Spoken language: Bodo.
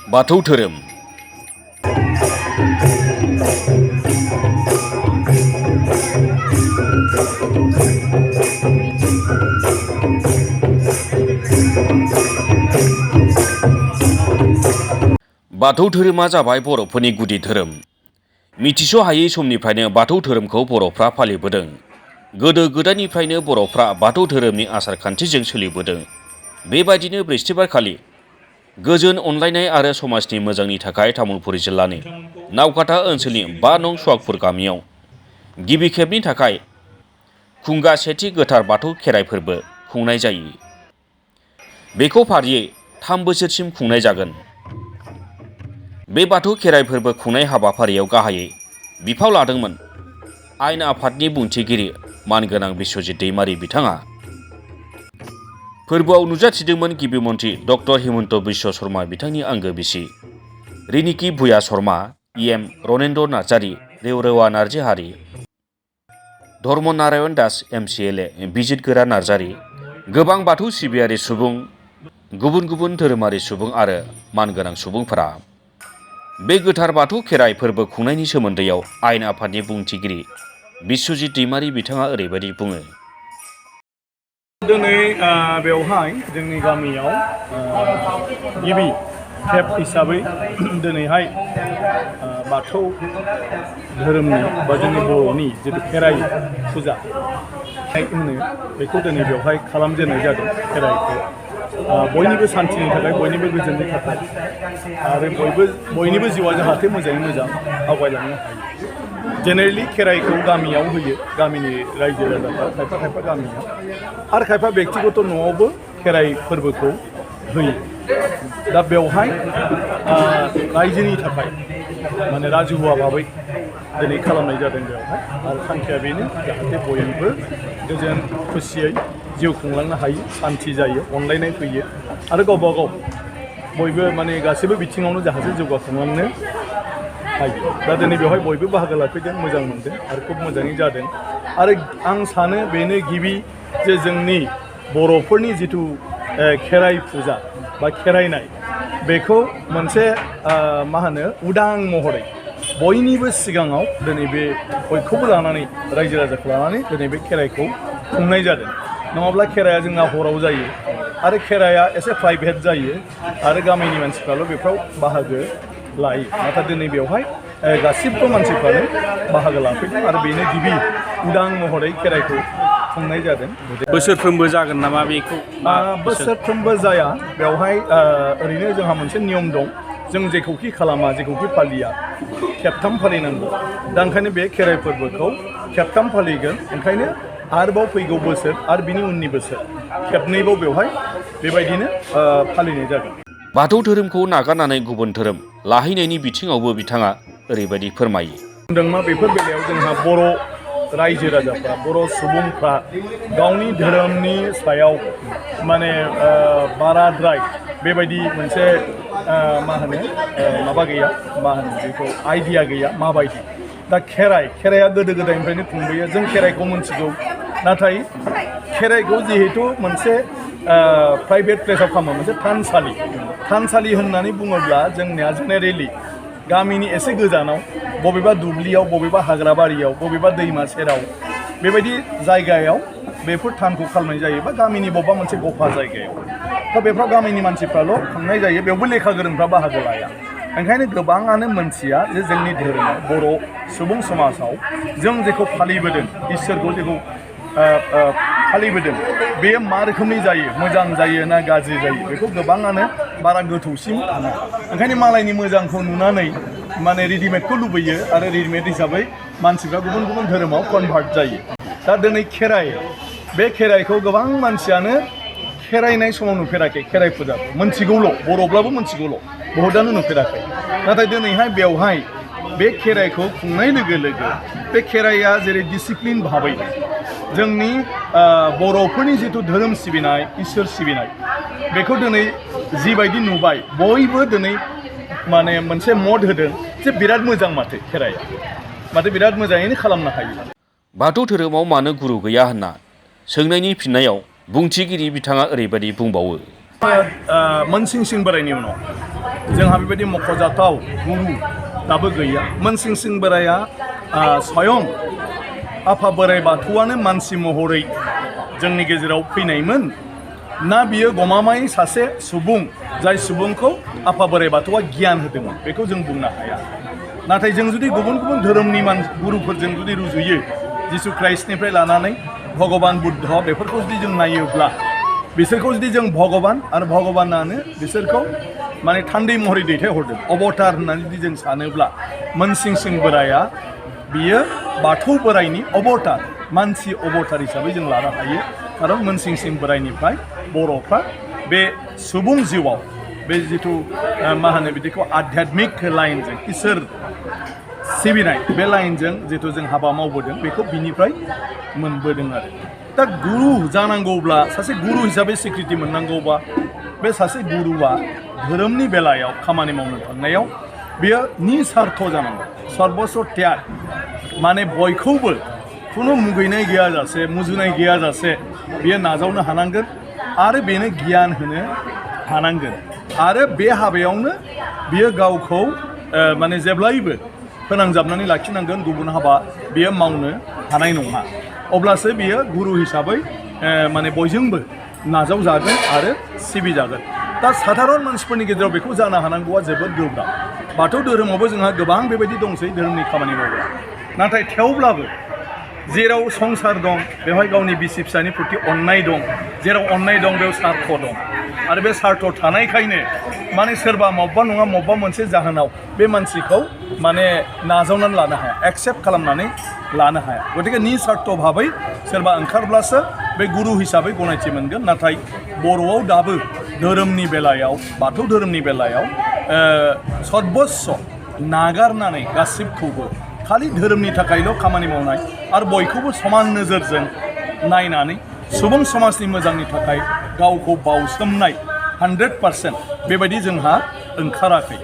बाथौ धोरोम। बाथौ धोरोमा जाबाय बर'फोरनि गुदि धोरोम। मिथिस' हायै समनिफ्रायनो बाथौ धोरोमखौ बर'फ्रा फालिबोदों। गोदो गोदायनिफ्रायनो बर'फ्रा बाथौ धोरोमनि आसार खान्थिजों सोलिबोदों। बेबायदिनो बृहस्पतिबारखालि गोजोन अनलायनाय आरो समाजनि मोजांनि थाखाय तामुलपुर जिल्लानि नावकाटा ओनसोलनि 5 नं सुवागपुर गामियाव गिबि खेबनि थाखाय खुंगा सेथि गोथार बाथौ खेराइ फोरबो खुंनाय जायो। बेखौ फारियै 3 बोसोरसिम खुंनाय जागोन। बे बाथौ खेराइ फोरबो खुंनाय हाबाफारियाव गाहायै बिफाव लादोंमोन आयेन आफादनि बुंथिगिरि मानगोनां बिश्वजित दैमारि बिथाङा। फोरबोआव नुजाथिदोंमोन गिबि मन्थ्रि डक्टर हिमन्त बिश्व शर्मा बिथांनि आंगो बिसि रिनिकी भुया शर्मा, इएम रनेन्द्र नार्जारी, रेवरेवा नार्जिहारी, धर्म नारायण दास MCLA, बिजित गोरा नार्जारी, गोबां बाथौ सिबियारि सुबुं, गुबुन गुबुन धोरोमारि सुबुं आरो मानगोनां सुबुंफोरा। बे गोथार बाथौ खेराइ फोरबो खुंनायनि सोमोन्दैयाव आयेन आफादनि बुंथिगिरि बिश्वजित दैमारि बिथाङा ओरैबायदि बुङो। दिनै बेवहाय जोंनि गामियाव गिबि खेब हिसाबै दिनैहाय बाथौ धोरोमनि बा जोंनि बर'नि जितु खेराइ फुजा होनो बेखौ दिनै बेवहाय खालामजेननाय जादों। खेराइखौ बयनिबो सान्थिनि थाखाय, बयनिबो गोजोननि थाखाय आरो बयनिबो जिउआ जाहाथे मोजाङै मोजां आवगायलांनो हायो। जेनेरेलि खेराइखौ गामियाव होयो, गामिनि रायजो राजाफ्रा खायफा खायफा गामियाव, आरो खायफा बेक्तिगत न'आवबो खेराइ फोरबोखौ होयो। दा बेवहाय रायजोनि थाखाय माने राजुहुवा भाबै दिनै खालामनाय जादों बेवहाय। आरो थांखिया बेनो जाहाथे बयबो गोजोन खुसियै जिउ खुंलांनो हायो, सान्थि जायो, अनलायनाय फैयो आरो गावबा गाव बयबो माने गासैबो बिथिङावनो जाहाथे जौगाखांलांनो हायो। दा दिनै बेवहाय बयबो बाहागो लाफैदों, मोजां मोनदों आरो खुब मोजाङै जादों। आरो आं सानो बेनो गिबि जे जोंनि बर'फोरनि जिथु खेराइ फुजा बा खेराइनाय बेखौ मोनसे उदां महरै बयनिबो सिगाङाव दिनै बे बयखौबो लानानै रायजो राजाखौ लानानै दिनै बे खेराइखौ खुंनाय जादों। नङाब्ला खेराइया जोंना हराव जायो आरो खेराइया एसे प्राइभेट जायो आरो गामिनि मानसिफ्राल' बेफ्राव बाहागो लायो। नाथाय दिनै बेवहाय गासिबो मानसिफ्रानो बाहागो लाफैदों आरो बेनो गिबि उदां महरै खेराइखौ खुंनाय जादों। बोसोरफ्रोमबो जागोन नामा बेखौ? बोसोरफ्रोमबो जाया। बेवहाय ओरैनो जोंहा मोनसे नियम दं, जों जेखौखि खालामा, जेखौखि फालिया खेबथाम फालिनांगौ। दा ओंखायनो बे खेराइ फोरबोखौ खेबथाम फालिगोन। ओंखायनो आरोबाव फैगौ बोसोर आरो बिनि उननि बोसोर खेबनैबाव बेवहाय बेबायदिनो फालिनाय जागोन। बाथौ धोरोमखौ नागारनानै गुबुन धोरोम लाहैनायनि बिथिङावबो बिथाङा ओरैबायदि फोरमायो। मा बेफोर बेलायाव जोंहा बर' रायजो राजाफ्रा, बर' सुबुंफ्रा गावनि धोरोमनि सायाव माने बाराद्राय बेबायदि मोनसे माबा गैया, बेखौ आइडिया गैया माबायदि। दा खेराइया गोदो गोदायनिफ्रायनो खुंबोयो, जों खेराइखौ मोनथिगौ। नाथाय खेराइखौ जिहेतु मोनसे प्राइभेट प्लेसाव खालामो, मोनसे थानसालि होननानै बुङोब्ला जोंनिया जेनेरेलि गामिनि एसे गोजानाव बबेबा दुब्लियाव, बबेबा हाग्रा बारियाव, बबेबा दैमा सेराव बेबायदि जायगायाव बेफोर थानखौ खालामनाय जायो, बा गामिनि बबेबा मोनसे गफा जायगायाव। दा बेफ्राव गामिनि मानसिफ्राल' थांनाय जायो, बेयावबो लेखा गोरोंफ्रा बाहागो लाया। ओंखायनो गोबाङानो मोनथिया जे जोंनि धोरोमाव, बर' सुबुं समाजाव जों जेखौ फालिबोदों, इसोरखौ जेखौ फालिबोदों, बेयो मा रोखोमनि जायो, मोजां जायो ना गाज्रि जायो, बेखौ गोबाङानो बारा गोथौसिम थाङा। ओंखायनो मालायनि मोजांखौ नुनानै माने रेडिमेडखौ लुबैयो आरो रेडिमेड हिसाबै मानसिफ्रा गुबुन गुबुन धोरोमाव कनभार्ट जायो। दा दिनै बे खेराइखौ गोबां मानसियानो खेराइनाय समाव नुफेराखै। खेराइ फुजाखौ मोनथिगौल', बर'ब्लाबो मोनथिगौल', बहुतानो नुफेराखै। नाथाय दिनैहाय बेवहाय बे खेराइखौ खुंनाय लोगो लोगो बे खेराइया जेरै डिसिप्लिन भाबै जोंनि बर'फोरनि जिथु धोरोम सिबिनाय, इसोर सिबिनाय, बेखौ दिनै जिबायदि नुबाय, बयबो दिनै माने मोनसे मद होदों जे बिराद मोजां माथो खेराइया, माथो बिराद मोजाङैनो खालामनो हायो। बाथौ धोरोमाव मानो गुरु गैया होनना सोंनायनि फिननायाव बुंथिगिरि बिथाङा ओरैबायदि बुंबावो। मोनसिं बोराइनि उनाव जोंहा बेबायदि मख'जाथाव गुरु दाबो गैया। मोनसिं सिं बोराया स्वयं आफा बोराइ बाथौआनो मानसि महरै जोंनि गेजेराव फैनायमोन ना बियो गमामायै सासे सुबुं जाय सुबुंखौ आफा बोराइ बाथौआ गियान होदोंमोन बेखौ जों बुंनो हाया। नाथाय जों जुदि गुबुन गुबुन धोरोमनि गुरुफोरजों जुदि रुजुयो जिसु ख्राइस्टनिफ्राय लानानै भगबान बुद्ध बेफोरखौ जुदि जों नायोब्ला बिसोरखौ जुदि जों भगबान आरो भगबानानो बिसोरखौ माने थान्दै महरै दैथायहरदों अबतार होननानै जुदि जों सानोब्ला मोनसिं सिं बोराया बियो बाथौ बोराइनि अबतार मानसि अबतार हिसाबै जों लानो हायो। खारन मोनसिं सिं बोराइनिफ्राय बर'फ्रा बे सुबुं जिउआव बे जिथु मा होनो बिदिखौ आध्यात्मिक लाइनजों इसोर सिबिनाय बे लाइनजों जिथु जों हाबा मावबोदों बेखौ बिनिफ्राय मोनबोदों आरो। दा गुरु जानांगौब्ला सासे गुरु हिसाबै स्वीकृति मोननांगौबा बे सासे गुरुआ धोरोमनि बेलायाव खामानि मावनो थांनायाव बेयो निस्वार्थ जानांगौ सर्बस्व त्याग माने बयखौबो खुनु मुगैनाय गैयाजासे मुजुनाय गैयाजासे बियो नाजावनो हानांगोन आरो बेनो गियान होनो हानांगोन आरो बे हाबायावनो बियो गावखौ माने जेब्लायबो फोनांजाबनानै लाखिनांगोन गुबुन हाबा बियो मावनो हानाय नङा। अब्लासो बियो गुरु हिसाबै माने बयजोंबो नाजावजागोन आरो सिबिजागोन। दा साधारन मानसिफोरनि गेजेराव बेखौ जानो हानांगौआ जोबोद गोब्राब। बाथौ धोरोमावबो जोंहा गोबां बेबायदि दंसै धोरोमनि खामानि मावग्रा। नाथाय थेवब्लाबो जेराव संसार दं बेवहाय गावनि बिसि फिसानि प्रति अननाय दं, जेराव अननाय दं बेयाव सार्थ दं आरो बे सार्थ थानायखायनो माने सोरबा मबबा नङा मबबा मोनसे जाहोनाव बे मानसिखौ माने नाजावनानै लानो हाया, एक्सेप्ट खालामनानै लानो हाया। गतिके निस्वार्थ भाबै सोरबा ओंखारब्लासो बे गुरु हिसाबै गनायथि मोनगोन। नाथाय बर'आव दाबो धोरोमनि बेलायाव बाथौ धोरोमनि बेलायाव सर्बस्व नागारनानै गासिबखौबो खालि धोरोमनि थाखायल' खामानि मावनाय आरो बयखौबो समान नोजोरजों नायनानै सुबुं समाजनि मोजांनि थाखाय गावखौ बाउसोमनाय 100% बेबायदि जोंहा ओंखाराखै।